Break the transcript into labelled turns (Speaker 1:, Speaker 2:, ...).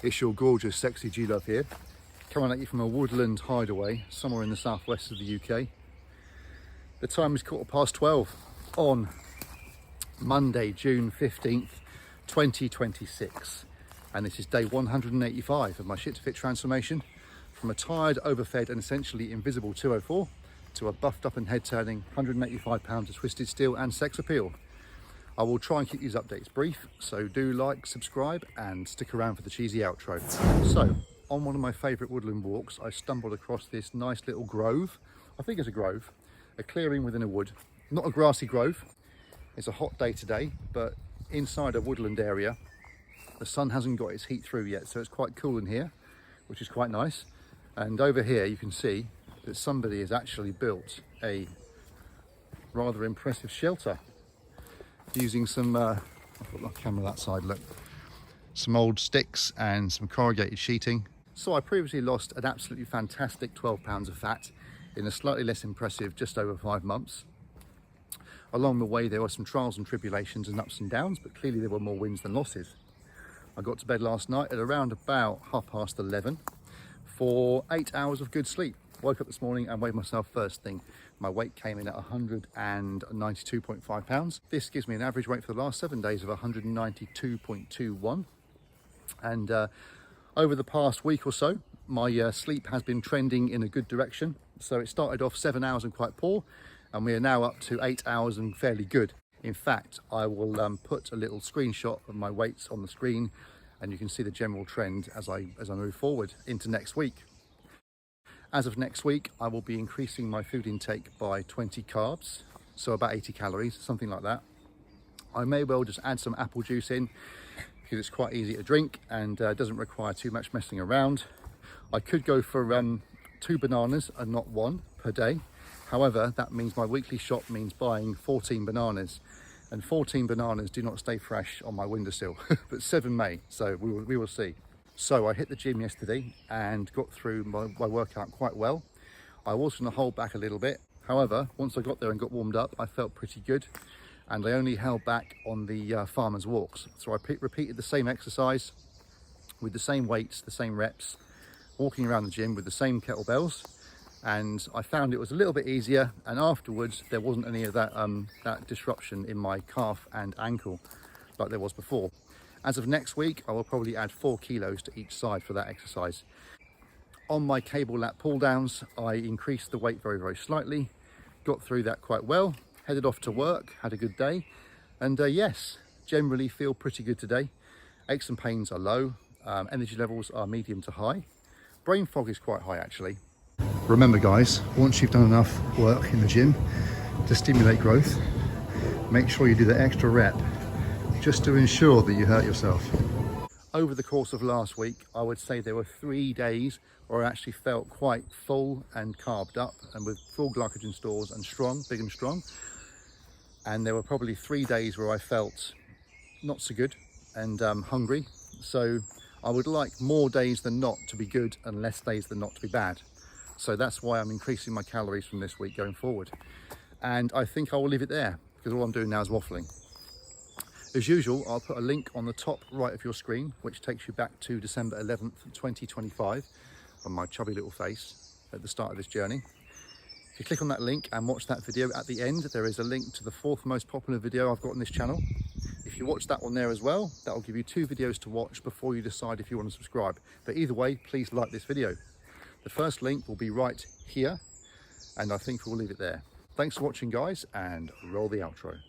Speaker 1: It's your gorgeous, sexy G-Love here, coming at you from a woodland hideaway somewhere in the southwest of the UK. The time is 12:15 on Monday, June 15th, 2026. And this is day 185 of my shit to fit transformation from a tired, overfed and essentially invisible 204 to a buffed up and head turning 185 pounds of twisted steel and sex appeal. I will try and keep these updates brief, so do like, subscribe and stick around for the cheesy outro. So, on one of my favourite woodland walks, I stumbled across this nice little grove. I think it's a grove, a clearing within a wood. Not a grassy grove. It's a hot day today, but inside a woodland area, the sun hasn't got its heat through yet, so it's quite cool in here, which is quite nice. And over here you can see that somebody has actually built a rather impressive shelter using some, I've got my camera that side, look, some old sticks and some corrugated sheeting. So I previously lost an absolutely fantastic 12 pounds of fat in a slightly less impressive just over 5 months. Along the way there were some trials and tribulations and ups and downs, but clearly there were more wins than losses. I got to bed last night at around about 11:30 for 8 hours of good sleep. Woke up this morning and weighed myself first thing. My weight came in at 192.5 pounds. This gives me an average weight for the last 7 days of 192.21. And over the past week or so, my sleep has been trending in a good direction. So it started off 7 hours and quite poor, and we are now up to 8 hours and fairly good. In fact, I will put a little screenshot of my weights on the screen, and you can see the general trend as I move forward into next week. As of next week, I will be increasing my food intake by 20 carbs, so about 80 calories, something like that. I may well just add some apple juice in because it's quite easy to drink and doesn't require too much messing around. I could go for 2 bananas and not 1 per day. However, that means my weekly shop means buying 14 bananas, and 14 bananas do not stay fresh on my windowsill, but 7 may, so we will see. So I hit the gym yesterday and got through my workout quite well. I was going to hold back a little bit. However, once I got there and got warmed up, I felt pretty good. And I only held back on the farmer's walks. So I repeated the same exercise with the same weights, the same reps, walking around the gym with the same kettlebells. And I found it was a little bit easier. And afterwards, there wasn't any of that, that disruption in my calf and ankle like there was before. As of next week, I will probably add 4 kilos to each side for that exercise. On my cable lat pull downs, I increased the weight very, very slightly, got through that quite well, headed off to work, had a good day. And yes, generally feel pretty good today. Aches and pains are low, energy levels are medium to high. Brain fog is quite high actually. Remember guys, once you've done enough work in the gym to stimulate growth, make sure you do the extra rep just to ensure that you hurt yourself. Over the course of last week, I would say there were 3 days where I actually felt quite full and carved up and with full glycogen stores and strong, big and strong. And there were probably 3 days where I felt not so good and hungry. So I would like more days than not to be good and less days than not to be bad. So that's why I'm increasing my calories from this week going forward. And I think I will leave it there because all I'm doing now is waffling. As usual, I'll put a link on the top right of your screen, which takes you back to December 11th, 2025, on my chubby little face at the start of this journey. If you click on that link and watch that video at the end, there is a link to the 4th most popular video I've got on this channel. If you watch that one there as well, that will give you 2 videos to watch before you decide if you want to subscribe. But either way, please like this video. The first link will be right here, and I think we'll leave it there. Thanks for watching guys, and roll the outro.